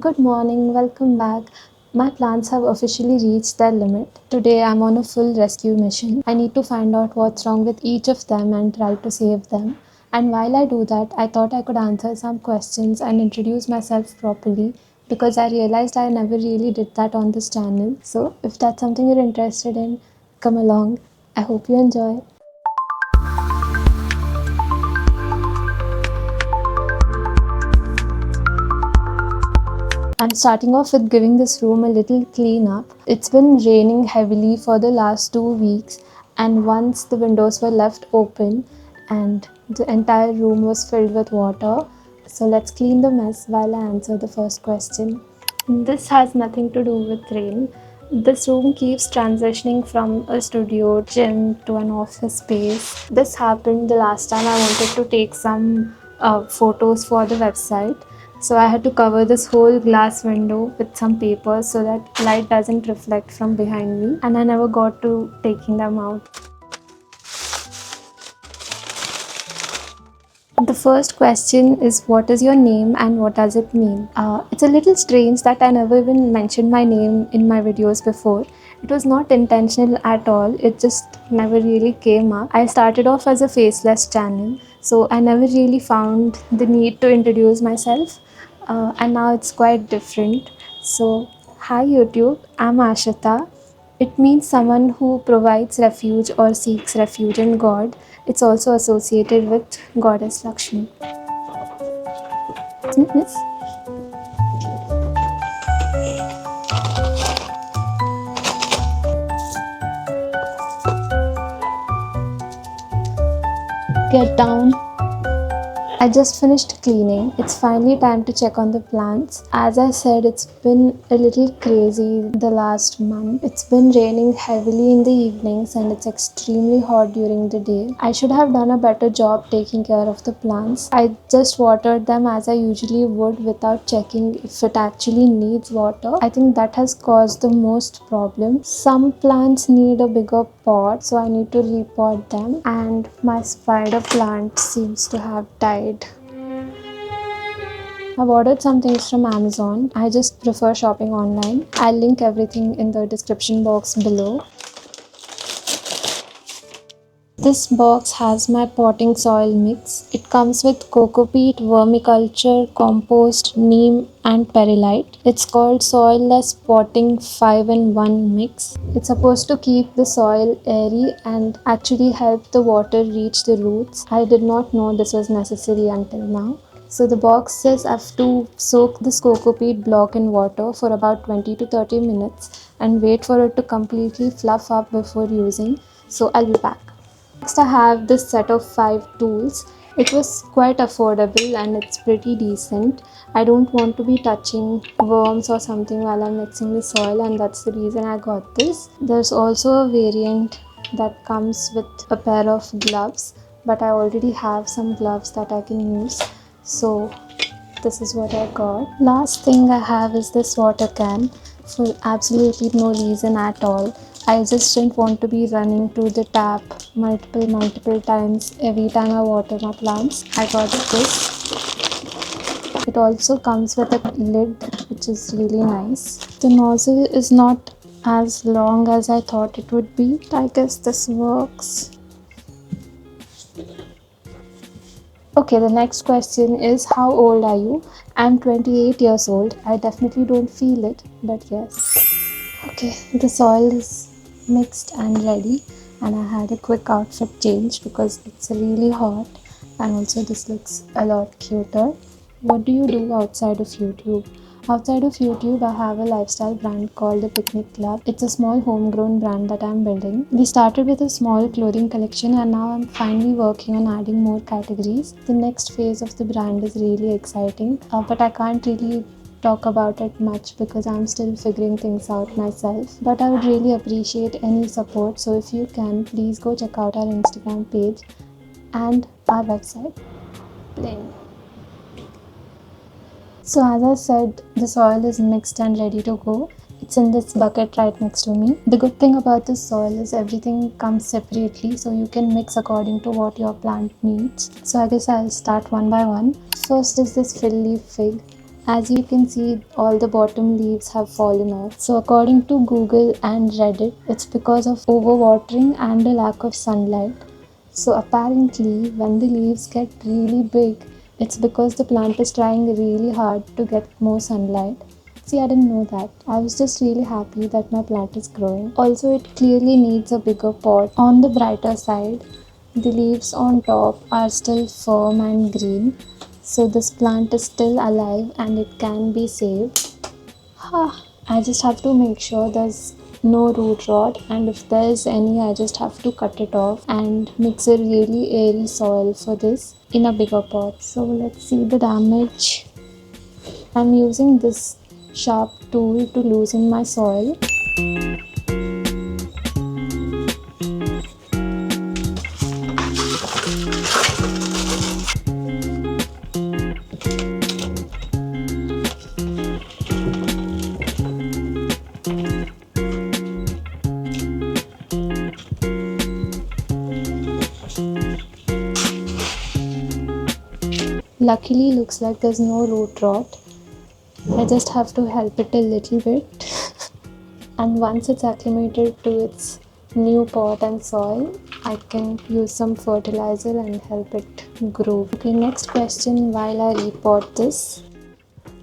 Good morning, welcome back. My plants have officially reached their limit. Today I'm on a full rescue mission. I need to find out what's wrong with each of them and try to save them. And while I do that, I thought I could answer some questions and introduce myself properly because I realized I never really did that on this channel. So if that's something you're interested in, come along. I hope you enjoy. I'm starting off with giving this room a little clean up. It's been raining heavily for the last 2 weeks, and once the windows were left open and the entire room was filled with water. So let's clean the mess while I answer the first question. This has nothing to do with rain. This room keeps transitioning from a studio, gym to an office space. This happened the last time I wanted to take some photos for the website. So I had to cover this whole glass window with some paper so that light doesn't reflect from behind me, and I never got to taking them out. The first question is, what is your name and what does it mean? It's a little strange that I never even mentioned my name in my videos before. It was not intentional at all, it just never really came up. I started off as a faceless channel, so I never really found the need to introduce myself, and now it's quite different. So, hi YouTube, I'm Ashita. It means someone who provides refuge or seeks refuge in God. It's also associated with Goddess Lakshmi. Yes. Get down. I just finished cleaning. It's finally time to check on the plants. As I said, it's been a little crazy the last month. It's been raining heavily in the evenings and it's extremely hot during the day. I should have done a better job taking care of the plants. I just watered them as I usually would without checking if it actually needs water. I think that has caused the most problem. Some plants need a bigger pot, so I need to repot them, and my spider plant seems to have died. I've ordered some things from Amazon. I just prefer shopping online. I'll link everything in the description box below. This box has my potting soil mix. It comes with coco peat, vermiculture, compost, neem and perlite. It's called Soilless Potting 5-in-1 mix. It's supposed to keep the soil airy and actually help the water reach the roots. I did not know this was necessary until now. So the box says I have to soak this coco peat block in water for about 20 to 30 minutes and wait for it to completely fluff up before using. So I'll be back. Next I have this set of 5 tools. It was quite affordable and it's pretty decent. I don't want to be touching worms or something while I'm mixing the soil, and that's the reason I got this. There's also a variant that comes with a pair of gloves, but I already have some gloves that I can use. So this is what I got. Last thing I have is this water can for absolutely no reason at all. I just didn't want to be running to the tap multiple times every time I water my plants. I got this. It also comes with a lid, which is really nice. The nozzle is not as long as I thought it would be. I guess this works. Okay, the next question is, how old are you? I'm 28 years old. I definitely don't feel it, but yes. Okay, the soil is mixed and ready, and I had a quick outfit change because it's really hot, and also this looks a lot cuter. What do you do outside of YouTube? Outside of YouTube, I have a lifestyle brand called the Picnic Club. It's a small homegrown brand that I'm building. We started with a small clothing collection and now I'm finally working on adding more categories. The next phase of the brand is really exciting, but I can't really talk about it much because I'm still figuring things out myself. But I would really appreciate any support, so if you can, please go check out our Instagram page and our website. Plain. So as I said, the soil is mixed and ready to go. It's in this bucket right next to me. The good thing about this soil is everything comes separately, so you can mix according to what your plant needs. So I guess I'll start one by one. First is this fiddle leaf fig, As you can see, all the bottom leaves have fallen off. So according to Google and Reddit, it's because of overwatering and a lack of sunlight. So apparently, when the leaves get really big, it's because the plant is trying really hard to get more sunlight. See, I didn't know that. I was just really happy that my plant is growing. Also, it clearly needs a bigger pot. On the brighter side, the leaves on top are still firm and green. So this plant is still alive and it can be saved. I just have to make sure there's no root rot, and if there's any, I just have to cut it off and mix a really airy soil for this in a bigger pot. So let's see the damage. I'm using this sharp tool to loosen my soil. Luckily, looks like there's no root rot. I just have to help it a little bit. And once it's acclimated to its new pot and soil, I can use some fertilizer and help it grow. Okay, next question while I repot this.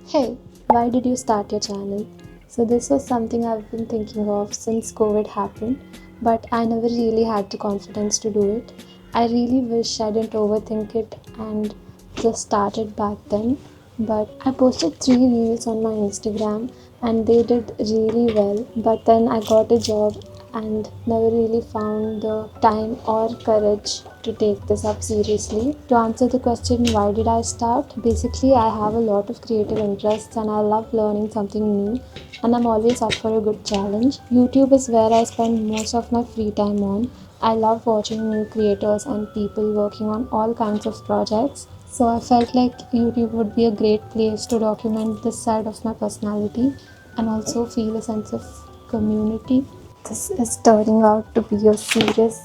Hey, why did you start your channel? So this was something I've been thinking of since COVID happened, but I never really had the confidence to do it. I really wish I didn't overthink it and just started back then. But I posted 3 reels on my Instagram and they did really well. But then I got a job and never really found the time or courage to take this up seriously. To answer the question, why did I start? Basically, I have a lot of creative interests and I love learning something new, and I'm always up for a good challenge. YouTube is where I spend most of my free time on. I love watching new creators and people working on all kinds of projects. So I felt like YouTube would be a great place to document this side of my personality and also feel a sense of community. This is turning out to be a serious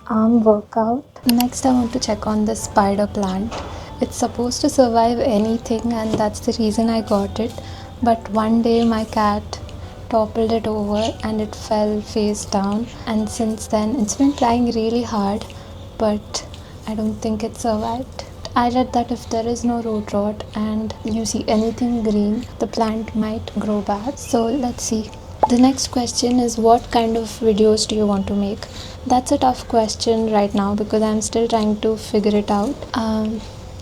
arm workout. Next, I want to check on the spider plant. It's supposed to survive anything, and that's the reason I got it. But one day, my cat toppled it over and it fell face down. And since then, it's been trying really hard, but I don't think it survived. I read that if there is no root rot and you see anything green, the plant might grow back. So let's see. The next question is, what kind of videos do you want to make? That's a tough question right now because I'm still trying to figure it out.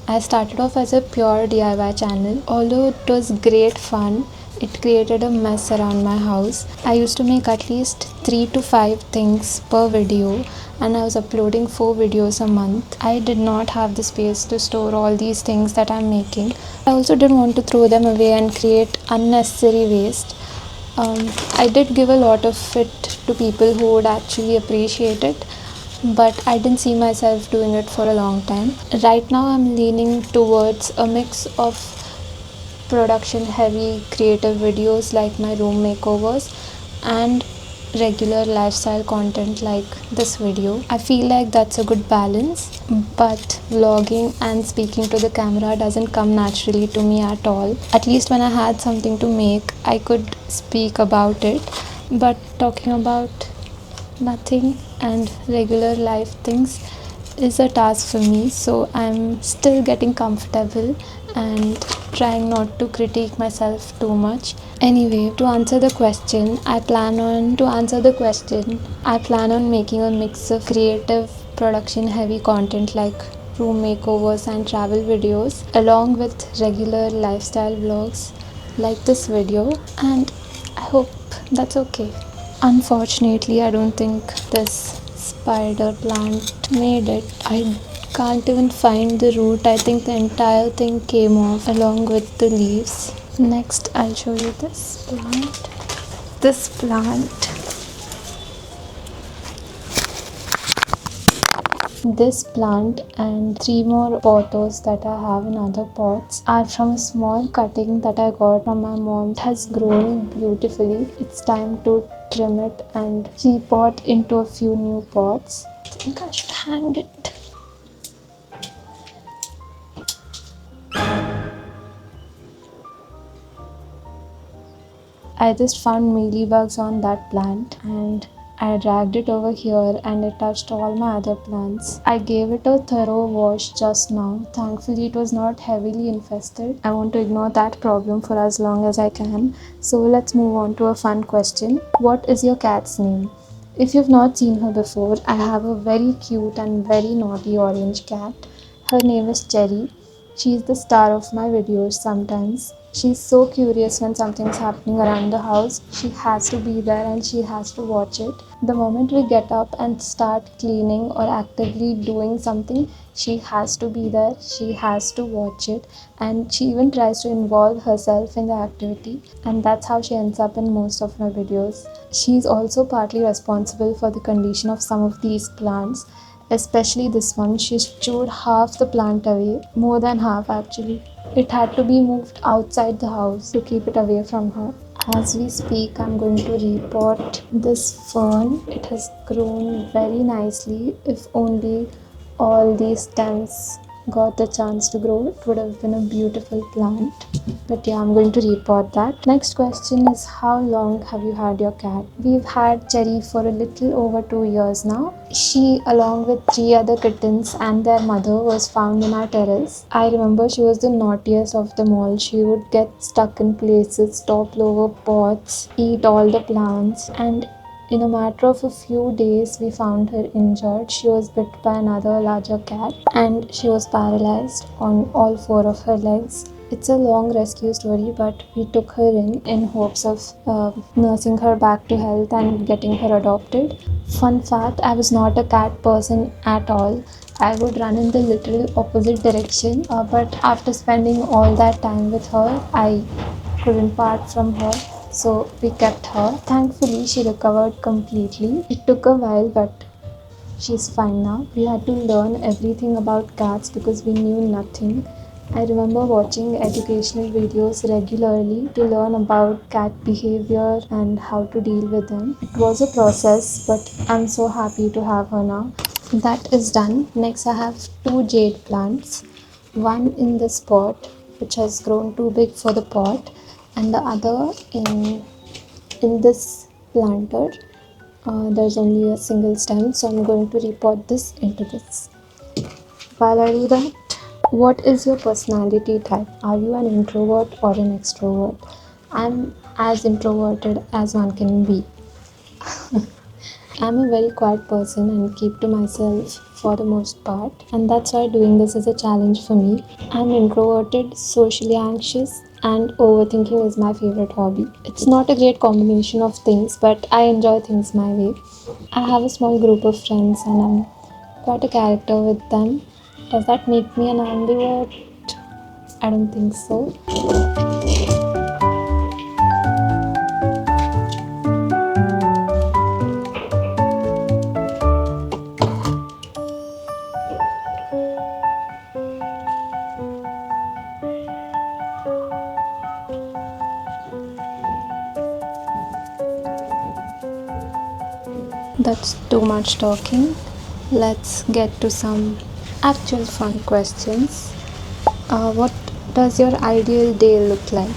I started off as a pure DIY channel. Although it was great fun, it created a mess around my house. I used to make at least 3 to 5 things per video and I was uploading 4 videos a month. I did not have the space to store all these things that I'm making. I also didn't want to throw them away and create unnecessary waste. I did give a lot of it to people who would actually appreciate it, but I didn't see myself doing it for a long time. Right now, I'm leaning towards a mix of production heavy creative videos like my room makeovers and regular lifestyle content like this video. I feel like that's a good balance, but vlogging and speaking to the camera doesn't come naturally to me at all. At least when I had something to make, I could speak about it, but talking about nothing and regular life things is a task for me, so I'm still getting comfortable and trying not to critique myself too much. Anyway, to answer the question, I plan on making a mix of creative production heavy content like room makeovers and travel videos along with regular lifestyle vlogs like this video, and I hope that's okay. Unfortunately, I don't think this spider plant made it. I can't even find the root. I think the entire thing came off along with the leaves. Next, I'll show you this plant. This plant. This plant and 3 more pothos that I have in other pots are from a small cutting that I got from my mom. It has grown beautifully. It's time to trim it and repot into a few new pots. I think I should hang it. I just found mealybugs on that plant and I dragged it over here and it touched all my other plants. I gave it a thorough wash just now. Thankfully, it was not heavily infested. I want to ignore that problem for as long as I can. So let's move on to a fun question. What is your cat's name? If you've not seen her before, I have a very cute and very naughty orange cat. Her name is Cherry. She's the star of my videos sometimes. She's so curious when something's happening around the house. She has to be there and she has to watch it. The moment we get up and start cleaning or actively doing something, she has to be there. She has to watch it and she even tries to involve herself in the activity, and that's how she ends up in most of my videos. She's also partly responsible for the condition of some of these plants, especially this one. She chewed half the plant away, more than half actually. It had to be moved outside the house to keep it away from her. As we speak, I'm going to repot this fern. It has grown very nicely. If only all these stems got the chance to grow, it would have been a beautiful plant. But yeah, I'm going to repot that. Next question is, how long have you had your cat? We've had Cherry for a little over 2 years now. She, along with 3 other kittens and their mother, was found in our terrace. I remember she was the naughtiest of them all. She would get stuck in places, topple over pots, eat all the plants, and in a matter of a few days, we found her injured. She was bit by another larger cat and she was paralyzed on all four of her legs. It's a long rescue story, but we took her in hopes of nursing her back to health and getting her adopted. Fun fact, I was not a cat person at all. I would run in the literal opposite direction, but after spending all that time with her, I couldn't part from her. So we kept her. Thankfully, she recovered completely. It took a while, but she's fine now. We had to learn everything about cats because we knew nothing. I remember watching educational videos regularly to learn about cat behavior and how to deal with them. It was a process, but I'm so happy to have her now. That is done. Next, I have two jade plants. One in this pot, which has grown too big for the pot, and the other in this planter. There's only a single stem, so I'm going to repot this into this. While I do that, what is your personality type? Are you an introvert or an extrovert? I'm as introverted as one can be. I'm a very quiet person and keep to myself for the most part, and that's why doing this is a challenge for me. I'm introverted, socially anxious, and overthinking is my favorite hobby. It's not a great combination of things, but I enjoy things my way. I have a small group of friends and I'm quite a character with them. Does that make me an ambivert? I don't think so. That's too much talking. Let's get to some actual fun questions. What does your ideal day look like?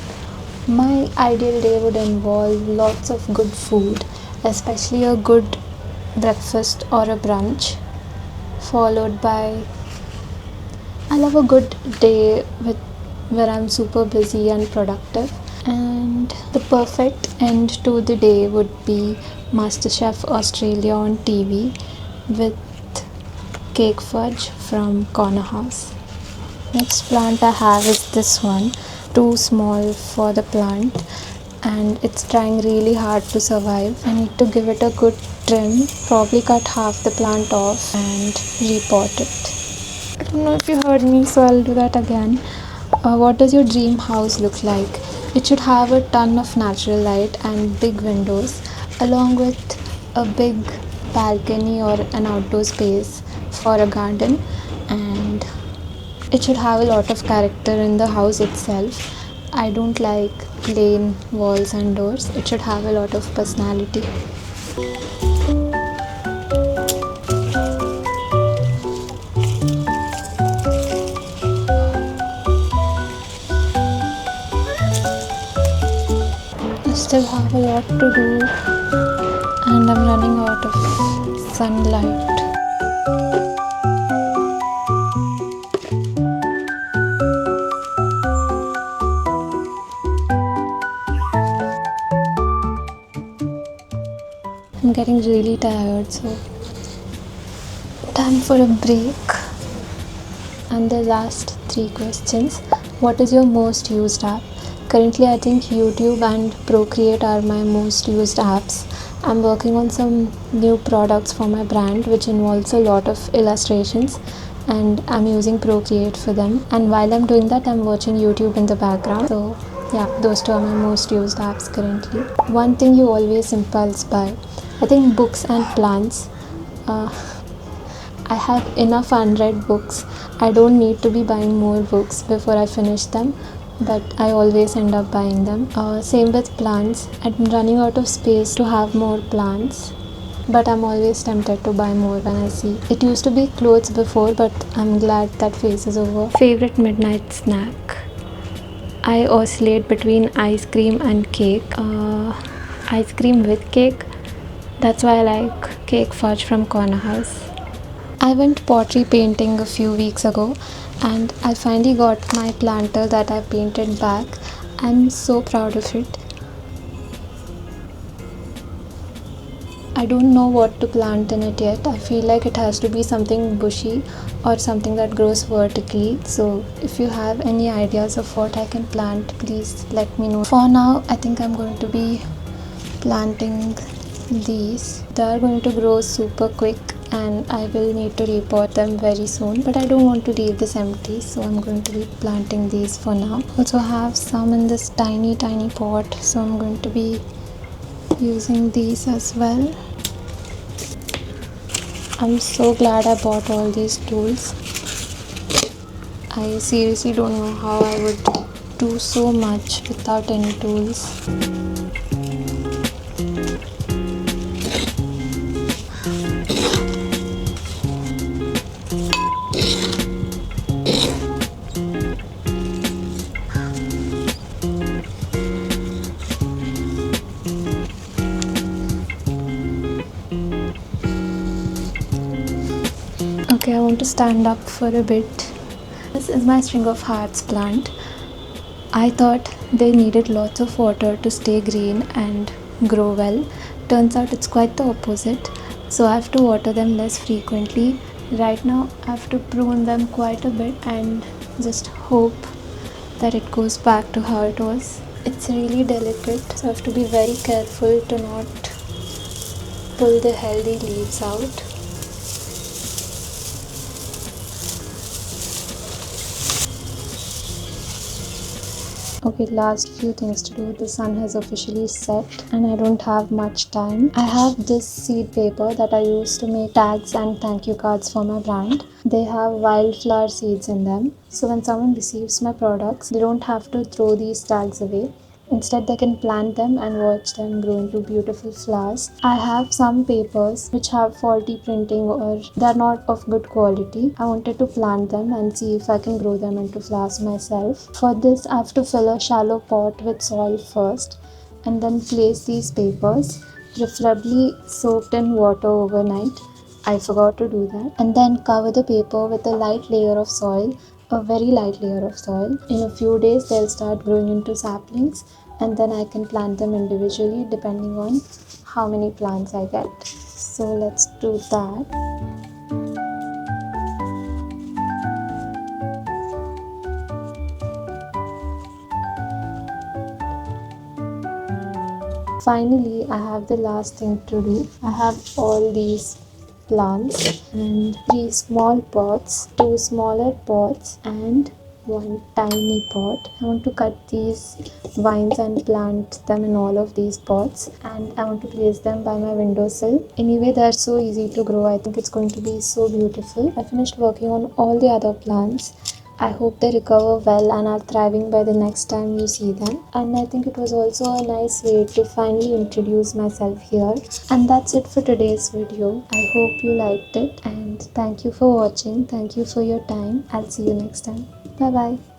My ideal day would involve lots of good food, especially a good breakfast or a brunch, followed by I love a good day with where I'm super busy and productive. And the perfect end to the day would be MasterChef Australia on TV with cake fudge from Corner House. Next plant I have is this one, too small for the plant and it's trying really hard to survive. I need to give it a good trim, probably cut half the plant off and repot it. I don't know if you heard me, so I'll do that again. What does your dream house look like? It should have a ton of natural light and big windows, along with a big balcony or an outdoor space for a garden, and it should have a lot of character in the house itself. I don't like plain walls and doors. It should have a lot of personality. Still have a lot to do, and I'm running out of sunlight. I'm getting really tired, so time for a break. And the last three questions. What is your most used app? Currently, I think YouTube and Procreate are my most used apps. I'm working on some new products for my brand, which involves a lot of illustrations, and I'm using Procreate for them. And while I'm doing that, I'm watching YouTube in the background. So, yeah, those two are my most used apps currently. One thing you always impulse buy, I think books and plants. Uh, I have enough unread books. I don't need to be buying more books before I finish them, but I always end up buying them. Same with plants. I'm running out of space to have more plants, but I'm always tempted to buy more when I see. It used to be clothes before, but I'm glad that phase is over. Favorite midnight snack? I oscillate between ice cream and cake. Ice cream with cake. That's why I like cake fudge from Corner House. I went pottery painting a few weeks ago, and I finally got my planter that I painted back. I'm so proud of it. I don't know what to plant in it yet. I feel like it has to be something bushy or something that grows vertically. So, if you have any ideas of what I can plant, please let me know. For now, I think I'm going to be planting these. They are going to grow super quick, and I will need to repot them very soon, but I don't want to leave this empty, so I'm going to be planting these for now. Also have some in this tiny pot, so I'm going to be using these as well. I'm so glad I bought all these tools. I seriously don't know how I would do so much without any tools. Okay, I want to stand up for a bit. This is my string of hearts plant. I thought they needed lots of water to stay green and grow well. Turns out it's quite the opposite. So I have to water them less frequently. Right now I have to prune them quite a bit and just hope that it goes back to how it was. It's really delicate, so I have to be very careful to not pull the healthy leaves out. Okay, last few things to do. The sun has officially set and I don't have much time. I have this seed paper that I use to make tags and thank you cards for my brand. They have wildflower seeds in them. So when someone receives my products, they don't have to throw these tags away. Instead, they can plant them and watch them grow into beautiful flowers. I have some papers which have faulty printing or they're not of good quality. I wanted to plant them and see if I can grow them into flowers myself. For this, I have to fill a shallow pot with soil first and then place these papers, preferably soaked in water overnight. I forgot to do that. And then cover the paper with a light layer of soil, a very light layer of soil. In a few days, they'll start growing into saplings, and then I can plant them individually depending on how many plants I get. So let's do that. Finally, I have the last thing to do. I have all these plants and 3 small pots, 2 smaller pots and 1 tiny pot. I want to cut these vines and plant them in all of these pots, and I want to place them by my windowsill. Anyway, they're so easy to grow. I think it's going to be so beautiful. I finished working on all the other plants. I hope they recover well and are thriving by the next time you see them. And I think it was also a nice way to finally introduce myself here. And that's it for today's video. I hope you liked it and thank you for watching. Thank you for your time. I'll see you next time. Bye bye.